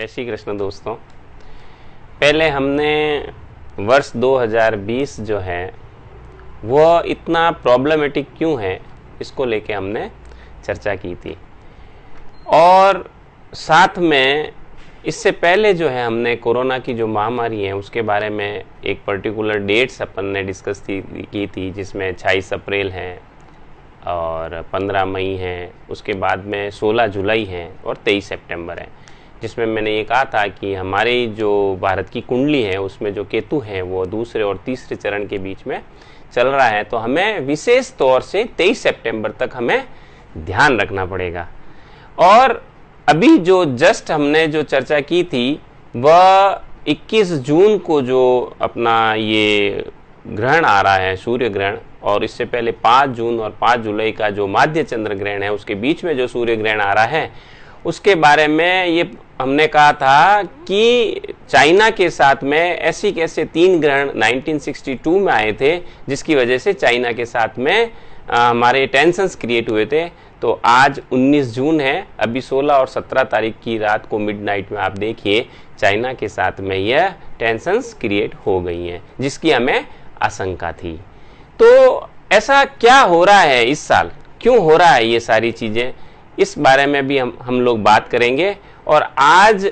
जय श्री कृष्ण दोस्तों। पहले हमने वर्ष 2020 जो है वह इतना प्रॉब्लमेटिक क्यों है इसको लेके हमने चर्चा की थी, और साथ में इससे पहले जो है हमने कोरोना की जो महामारी है उसके बारे में एक पर्टिकुलर डेट्स अपन ने डिस्कस की थी, जिसमें 26 अप्रैल है और 15 मई है, उसके बाद में 16 जुलाई है और 23 सितंबर है, जिसमें मैंने ये कहा था कि हमारी जो भारत की कुंडली है उसमें जो केतु है वो दूसरे और तीसरे चरण के बीच में चल रहा है, तो हमें विशेष तौर से 23 सितंबर तक हमें ध्यान रखना पड़ेगा। और अभी जो जस्ट हमने जो चर्चा की थी वह 21 जून को जो अपना ये ग्रहण आ रहा है, सूर्य ग्रहण, और इससे पहले 5 जून और 5 जुलाई का जो माध्य चंद्र ग्रहण है उसके बीच में जो सूर्य ग्रहण आ रहा है उसके बारे में ये हमने कहा था कि चाइना के साथ में ऐसे कैसे 3 ग्रहण 1962 में आए थे, जिसकी वजह से चाइना के साथ में हमारे टेंशन्स क्रिएट हुए थे। तो आज 19 जून है, अभी 16 और 17 तारीख की रात को मिडनाइट में आप देखिए चाइना के साथ में यह टेंशन्स क्रिएट हो गई हैं, जिसकी हमें आशंका थी। तो ऐसा क्या हो रहा है इस साल, क्यों हो रहा है ये सारी चीज़ें, इस बारे में भी हम लोग बात करेंगे। और आज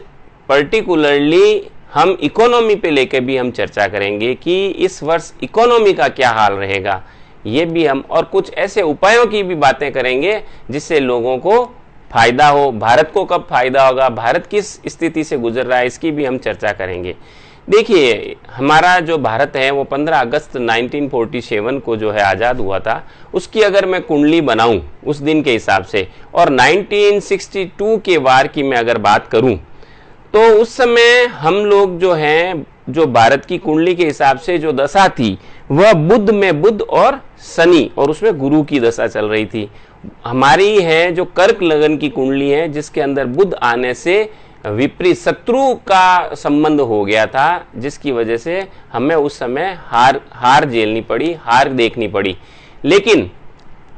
पर्टिकुलरली हम इकोनॉमी पे लेके भी हम चर्चा करेंगे कि इस वर्ष इकोनॉमी का क्या हाल रहेगा, ये भी हम, और कुछ ऐसे उपायों की भी बातें करेंगे जिससे लोगों को फायदा हो। भारत को कब फायदा होगा, भारत किस स्थिति से गुजर रहा है, इसकी भी हम चर्चा करेंगे। देखिए, हमारा जो भारत है वो 15 अगस्त 1947 को जो है आज़ाद हुआ था, उसकी अगर मैं कुंडली बनाऊं उस दिन के हिसाब से, और 1962 के वार की मैं अगर बात करूं तो उस समय हम लोग जो हैं, जो भारत की कुंडली के हिसाब से जो दशा थी वह बुध में बुध और शनि, और उसमें गुरु की दशा चल रही थी। हमारी है जो कर्क लगन की कुंडली है, जिसके अंदर बुध आने से विपरीत शत्रु का संबंध हो गया था, जिसकी वजह से हमें उस समय हार झेलनी पड़ी, हार देखनी पड़ी। लेकिन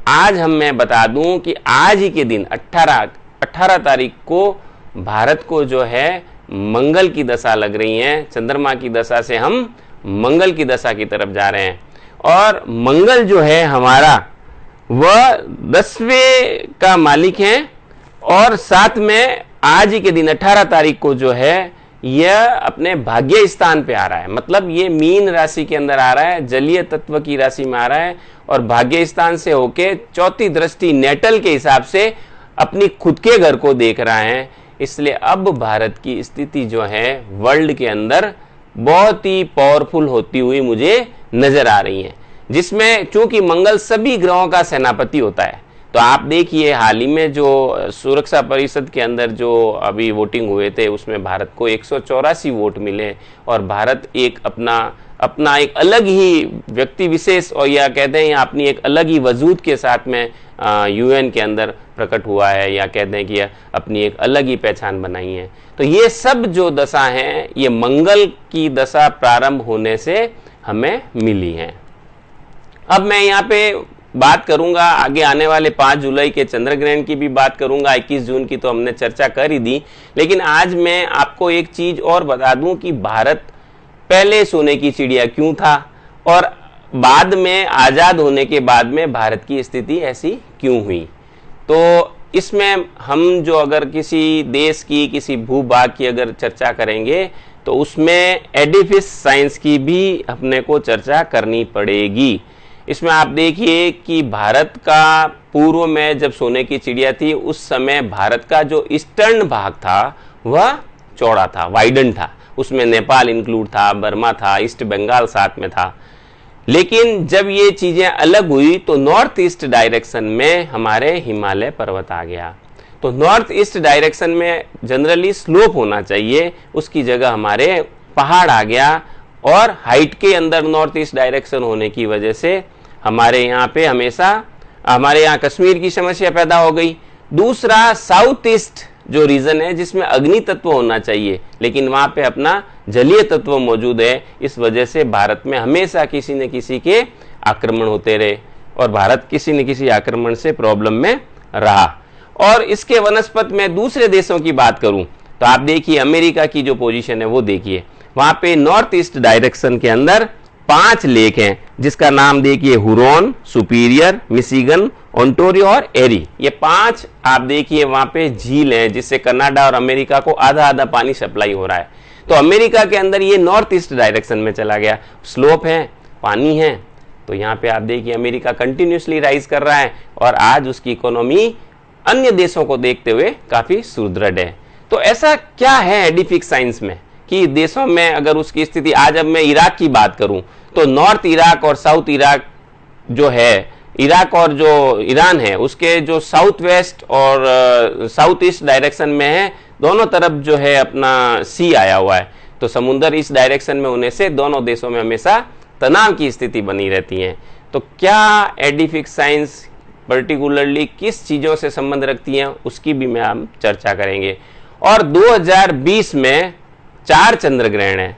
आज मैं बता दूं कि आज ही के दिन 18 तारीख को भारत को जो है मंगल की दशा लग रही है। चंद्रमा की दशा से हम मंगल की दशा की तरफ जा रहे हैं, और मंगल जो है हमारा वह 10वें का मालिक है, और साथ में आज ही के दिन 18 तारीख को जो है यह अपने भाग्य स्थान पे आ रहा है, मतलब ये मीन राशि के अंदर आ रहा है, जलीय तत्व की राशि में आ रहा है, और भाग्य स्थान से होके चौथी दृष्टि नेटल के हिसाब से अपनी खुद के घर को देख रहा है। इसलिए अब भारत की स्थिति जो है वर्ल्ड के अंदर बहुत ही पावरफुल होती हुई मुझे नजर आ रही है, जिसमें चूंकि मंगल सभी ग्रहों का सेनापति होता है। तो आप देखिए हाल ही में जो सुरक्षा परिषद के अंदर जो अभी वोटिंग हुए थे उसमें भारत को 184 वोट मिले, और भारत एक अपना एक अलग ही व्यक्ति विशेष, और या कहते हैं अपनी एक अलग ही वजूद के साथ में यूएन के अंदर प्रकट हुआ है, या कहते हैं कि अपनी एक अलग ही पहचान बनाई है। तो ये सब जो दशा है ये मंगल की दशा प्रारंभ होने से हमें मिली है। अब मैं यहाँ पे बात करूंगा आगे आने वाले 5 जुलाई के चंद्र ग्रहण की भी बात करूंगा, 21 जून की तो हमने चर्चा कर ही दी। लेकिन आज मैं आपको एक चीज और बता दूं कि भारत पहले सोने की चिड़िया क्यों था, और बाद में आजाद होने के बाद में भारत की स्थिति ऐसी क्यों हुई। तो इसमें हम जो अगर किसी देश की, किसी भूभाग की अगर चर्चा करेंगे तो उसमें एडिफिस साइंस की भी अपने को चर्चा करनी पड़ेगी। इसमें आप देखिए कि भारत का पूर्व में जब सोने की चिड़िया थी उस समय भारत का जो ईस्टर्न भाग था वह चौड़ा था, वाइडन था, उसमें नेपाल इंक्लूड था, बर्मा था, ईस्ट बंगाल साथ में था। लेकिन जब ये चीजें अलग हुई तो नॉर्थ ईस्ट डायरेक्शन में हमारे हिमालय पर्वत आ गया। तो नॉर्थ ईस्ट डायरेक्शन में जनरली स्लोप होना चाहिए, उसकी जगह हमारे पहाड़ आ गया, और हाइट के अंदर नॉर्थ ईस्ट डायरेक्शन होने की वजह से हमारे यहाँ पे हमेशा हमारे यहाँ कश्मीर की समस्या पैदा हो गई। दूसरा, साउथ ईस्ट जो रीजन है जिसमें अग्नि तत्व होना चाहिए, लेकिन वहां पे अपना जलीय तत्व मौजूद है, इस वजह से भारत में हमेशा किसी न किसी के आक्रमण होते रहे, और भारत किसी न किसी आक्रमण से प्रॉब्लम में रहा। और इसके वनस्पत में दूसरे देशों की बात करूं, तो आप देखिए अमेरिका की जो पोजीशन है वो देखिए, वहां पे नॉर्थ ईस्ट डायरेक्शन के अंदर 5 लेक हैं, जिसका नाम देखिए हुरॉन, सुपीरियर, मिशिगन, ओंटारियो और एरी। ये 5 आप देखिए वहां पे झील हैं, जिससे कनाडा और अमेरिका को आधा आधा पानी सप्लाई हो रहा है। तो अमेरिका के अंदर ये नॉर्थ ईस्ट डायरेक्शन में चला गया, स्लोप है, पानी है, तो यहाँ पे आप देखिए अमेरिका कंटिन्यूसली राइज कर रहा है और आज उसकी इकोनॉमी अन्य देशों को देखते हुए काफी सुदृढ़ है। तो ऐसा क्या है एडिफिक साइंस में कि देशों में अगर उसकी स्थिति, आज अब मैं इराक की बात करूं तो नॉर्थ इराक और साउथ इराक जो है, इराक और जो ईरान है उसके जो साउथ वेस्ट और साउथ ईस्ट डायरेक्शन में है, दोनों तरफ जो है अपना सी आया हुआ है, तो समुद्र इस डायरेक्शन में होने से दोनों देशों में हमेशा तनाव की स्थिति बनी रहती है। तो क्या एडिफिक साइंस पर्टिकुलरली किस चीजों से संबंध रखती हैं उसकी भी मैं हम चर्चा करेंगे। और 2020 में 4 चंद्र ग्रहण है,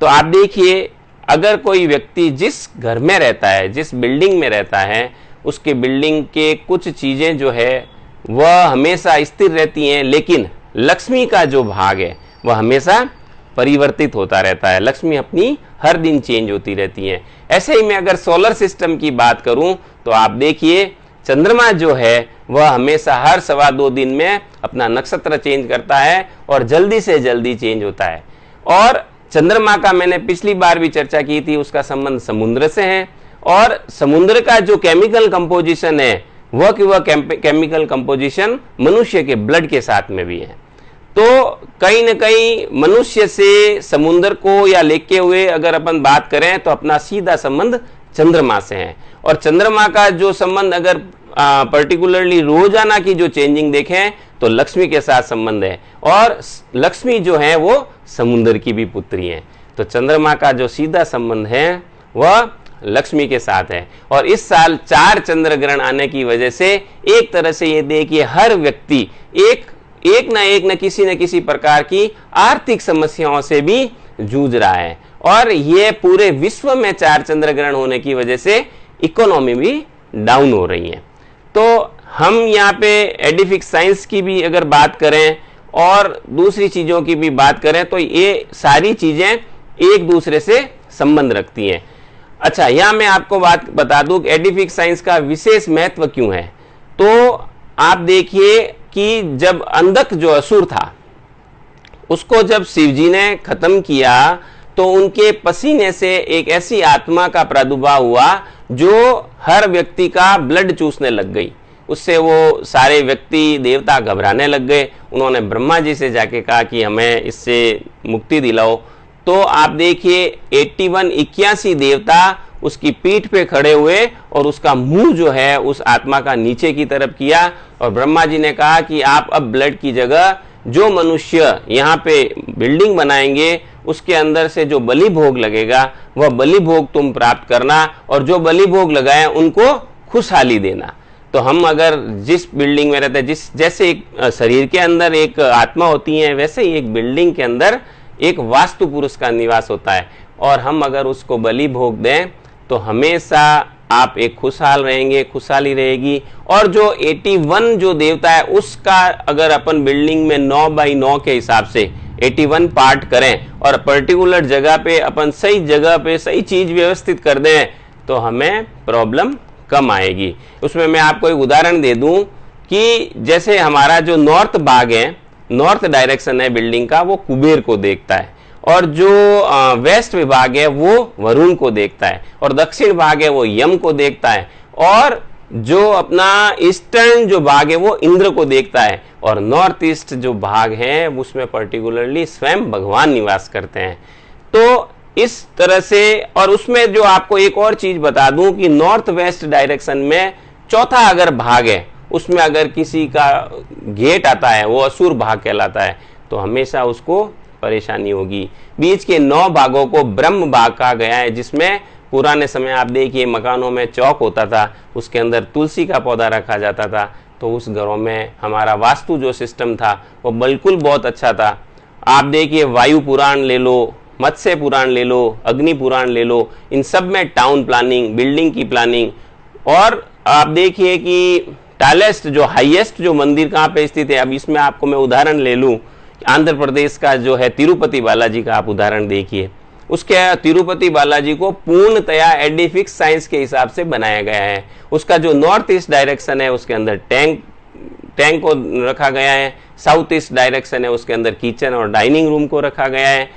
तो आप देखिए अगर कोई व्यक्ति जिस घर में रहता है, जिस बिल्डिंग में रहता है, उसके बिल्डिंग के कुछ चीजें जो है वह हमेशा स्थिर रहती हैं, लेकिन लक्ष्मी का जो भाग है वह हमेशा परिवर्तित होता रहता है। लक्ष्मी अपनी हर दिन चेंज होती रहती है। ऐसे ही मैं अगर सोलर सिस्टम की बात करूं तो आप देखिए चंद्रमा जो है वह हमेशा हर 2.25 दिन में अपना नक्षत्र चेंज करता है और जल्दी से जल्दी चेंज होता है। और चंद्रमा का मैंने पिछली बार भी चर्चा की थी, उसका संबंध समुद्र से है, और समुद्र का जो केमिकल कंपोजिशन है वह केमिकल कंपोजिशन मनुष्य के ब्लड के साथ में भी है। तो कहीं न कहीं मनुष्य से समुद्र को या लेके हुए अगर अपन बात करें तो अपना सीधा संबंध चंद्रमा से है। और चंद्रमा का जो संबंध अगर पर्टिकुलरली रोजाना की जो चेंजिंग देखें तो लक्ष्मी के साथ संबंध है, और लक्ष्मी जो है वो समुद्र की भी पुत्री है। तो चंद्रमा का जो सीधा संबंध है वह लक्ष्मी के साथ है। और इस साल 4 चंद्र ग्रहण आने की वजह से एक तरह से ये देखिए हर व्यक्ति एक न किसी प्रकार की आर्थिक समस्याओं से भी जूझ रहा है। और ये पूरे विश्व में 4 चंद्र ग्रहण होने की वजह से इकोनॉमी भी डाउन हो रही है। तो हम यहाँ पे एडिफिक साइंस की भी अगर बात करें और दूसरी चीजों की भी बात करें तो ये सारी चीजें एक दूसरे से संबंध रखती हैं। अच्छा, यहाँ मैं आपको बात बता दूं कि एडिफिक साइंस का विशेष महत्व क्यों है। तो आप देखिए कि जब अंधक जो असुर था उसको जब शिवजी ने खत्म किया तो उनके पसीने से एक ऐसी आत्मा का प्रादुर्भाव हुआ जो हर व्यक्ति का ब्लड चूसने लग गई। उससे वो सारे व्यक्ति देवता घबराने लग गए। उन्होंने ब्रह्मा जी से जाके कहा कि हमें इससे मुक्ति दिलाओ। तो आप देखिए 81 देवता उसकी पीठ पे खड़े हुए और उसका मुंह जो है उस आत्मा का नीचे की तरफ किया, और ब्रह्मा जी ने कहा कि आप अब ब्लड की जगह जो मनुष्य यहाँ पे बिल्डिंग बनाएंगे उसके अंदर से जो बलि भोग लगेगा वह बलि भोग तुम प्राप्त करना, और जो बलि भोग लगाए उनको खुशहाली देना। तो हम अगर जिस बिल्डिंग में रहते हैं, जैसे एक शरीर के अंदर एक आत्मा होती है, वैसे ही एक बिल्डिंग के अंदर एक वास्तु पुरुष का निवास होता है, और हम अगर उसको बलि भोग दें तो हमेशा आप एक खुशहाल रहेंगे, खुशहाली रहेगी। और जो 81 जो देवता है उसका अगर अपन बिल्डिंग में 9 बाई 9 के हिसाब से 81 पार्ट करें और पर्टिकुलर जगह पे अपन सही जगह पे सही चीज व्यवस्थित कर दें तो हमें प्रॉब्लम कम आएगी। उसमें मैं आपको एक उदाहरण दे दूं कि जैसे हमारा जो नॉर्थ भाग है, नॉर्थ डायरेक्शन है बिल्डिंग का, वो कुबेर को देखता है, और जो वेस्ट विभाग है वो वरुण को देखता है, और दक्षिण भाग है वो यम को देखता है, और जो अपना ईस्टर्न जो भाग है वो इंद्र को देखता है, और नॉर्थ ईस्ट जो भाग है उसमें पर्टिकुलरली स्वयं भगवान निवास करते हैं। तो इस तरह से, और उसमें जो आपको एक और चीज बता दूं कि नॉर्थ वेस्ट डायरेक्शन में चौथा अगर भाग है उसमें अगर किसी का गेट आता है वो असुर भाग कहलाता है, तो हमेशा उसको परेशानी होगी। बीच के 9 भागों को ब्रह्म भाग कहा गया है, जिसमें पुराने समय आप देखिए मकानों में चौक होता था, उसके अंदर तुलसी का पौधा रखा जाता था, तो उस घरों में हमारा वास्तु जो सिस्टम था वो बिल्कुल बहुत अच्छा था। आप देखिए वायु पुराण ले लो, मत्स्य पुराण ले लो, अग्नि पुराण ले लो, इन सब में टाउन प्लानिंग, बिल्डिंग की प्लानिंग, और आप देखिए कि टॉलेस्ट जो हाईएस्ट जो मंदिर कहाँ पे स्थित है, अब इसमें आपको मैं उदाहरण ले लूं आंध्र प्रदेश का जो है तिरुपति बालाजी का आप उदाहरण देखिए, उसके तिरुपति बालाजी को पूर्णतया एडिफिक्स साइंस के हिसाब से बनाया गया है। उसका जो नॉर्थ ईस्ट डायरेक्शन है उसके अंदर टैंक को रखा गया है, साउथ ईस्ट डायरेक्शन है उसके अंदर किचन और डाइनिंग रूम को रखा गया है,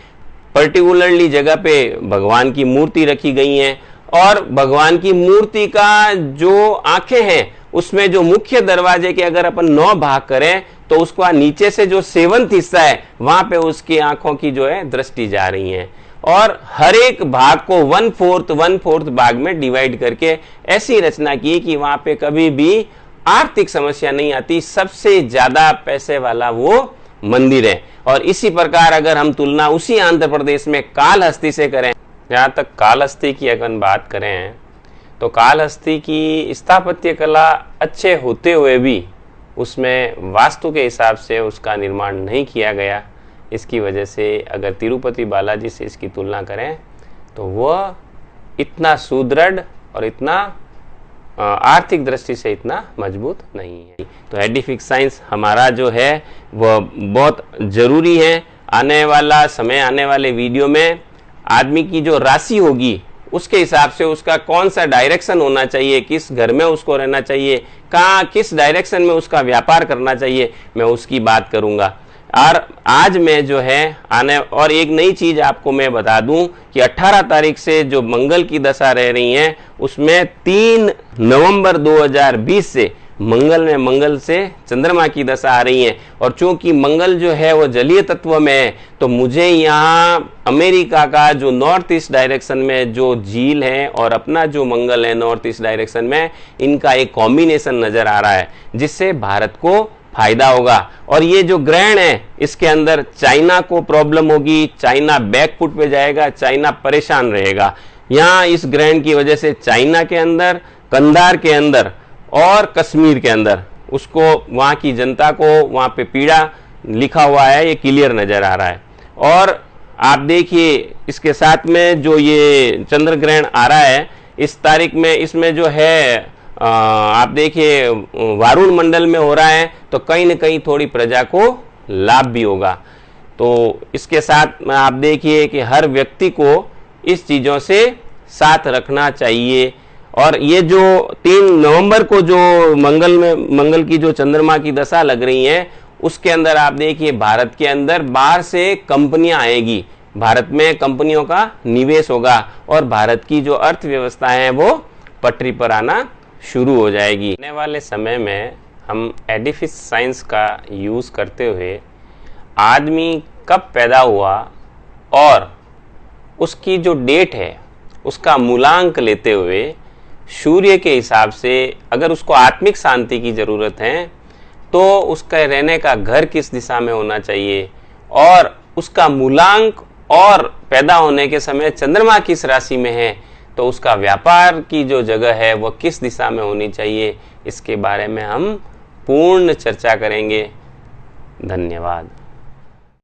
पर्टिकुलरली जगह पे भगवान की मूर्ति रखी गई है, और भगवान की मूर्ति का जो आंखें हैं उसमें जो मुख्य दरवाजे के अगर अपन 9 भाग करें तो उसका नीचे से जो 7वां हिस्सा है वहां पे उसकी आंखों की जो है दृष्टि जा रही है, और हर एक भाग को 1/4 भाग में डिवाइड करके ऐसी रचना की कि वहां पे कभी भी आर्थिक समस्या नहीं आती। सबसे ज्यादा पैसे वाला वो मंदिर है। और इसी प्रकार अगर हम तुलना उसी आंध्र प्रदेश में कालहस्ती से करें, जहां तक कालहस्ती की अगर बात करें तो कालहस्ती की स्थापत्य कला अच्छे होते हुए भी उसमें वास्तु के हिसाब से उसका निर्माण नहीं किया गया। इसकी वजह से अगर तिरुपति बालाजी से इसकी तुलना करें तो वह इतना सुदृढ़ और इतना आर्थिक दृष्टि से इतना मजबूत नहीं है। तो एडिफिक्स साइंस हमारा जो है वह बहुत जरूरी है। आने वाला समय, आने वाले वीडियो में आदमी की जो राशि होगी उसके हिसाब से उसका कौन सा डायरेक्शन होना चाहिए, किस घर में उसको रहना चाहिए, कहाँ किस डायरेक्शन में उसका व्यापार करना चाहिए, मैं उसकी बात करूंगा। और आज मैं जो है आने और एक नई चीज आपको मैं बता दूं कि 18 तारीख से जो मंगल की दशा रह रही है उसमें 3 नवंबर 2020 से मंगल से चंद्रमा की दशा आ रही है। और चूंकि मंगल जो है वो जलीय तत्व में है तो मुझे यहाँ अमेरिका का जो नॉर्थ ईस्ट डायरेक्शन में जो झील है और अपना जो मंगल है नॉर्थ ईस्ट डायरेक्शन में, इनका एक कॉम्बिनेशन नजर आ रहा है जिससे भारत को फायदा होगा। और ये जो ग्रहण है इसके अंदर चाइना को प्रॉब्लम होगी, चाइना बैकफुट पे जाएगा, चाइना परेशान रहेगा। यहाँ इस ग्रहण की वजह से चाइना के अंदर, कंधार के अंदर और कश्मीर के अंदर उसको, वहाँ की जनता को वहाँ पे पीड़ा लिखा हुआ है, ये क्लियर नजर आ रहा है। और आप देखिए इसके साथ में जो ये चंद्र ग्रहण आ रहा है इस तारीख में, इसमें जो है आप देखिए वारुण मंडल में हो रहा है, तो कहीं न कहीं थोड़ी प्रजा को लाभ भी होगा। तो इसके साथ में आप देखिए कि हर व्यक्ति को इस चीज़ों से साथ रखना चाहिए। और ये जो 3 नवंबर को जो मंगल की जो चंद्रमा की दशा लग रही है उसके अंदर आप देखिए भारत के अंदर बाहर से कंपनियां आएगी, भारत में कंपनियों का निवेश होगा और भारत की जो अर्थव्यवस्था है वो पटरी पर आना शुरू हो जाएगी। आने वाले समय में हम एडिफिक्स साइंस का यूज़ करते हुए आदमी कब पैदा हुआ और उसकी जो डेट है उसका मूलांक लेते हुए सूर्य के हिसाब से अगर उसको आत्मिक शांति की ज़रूरत है तो उसका रहने का घर किस दिशा में होना चाहिए, और उसका मूलांक और पैदा होने के समय चंद्रमा किस राशि में है तो उसका व्यापार की जो जगह है वह किस दिशा में होनी चाहिए, इसके बारे में हम पूर्ण चर्चा करेंगे। धन्यवाद।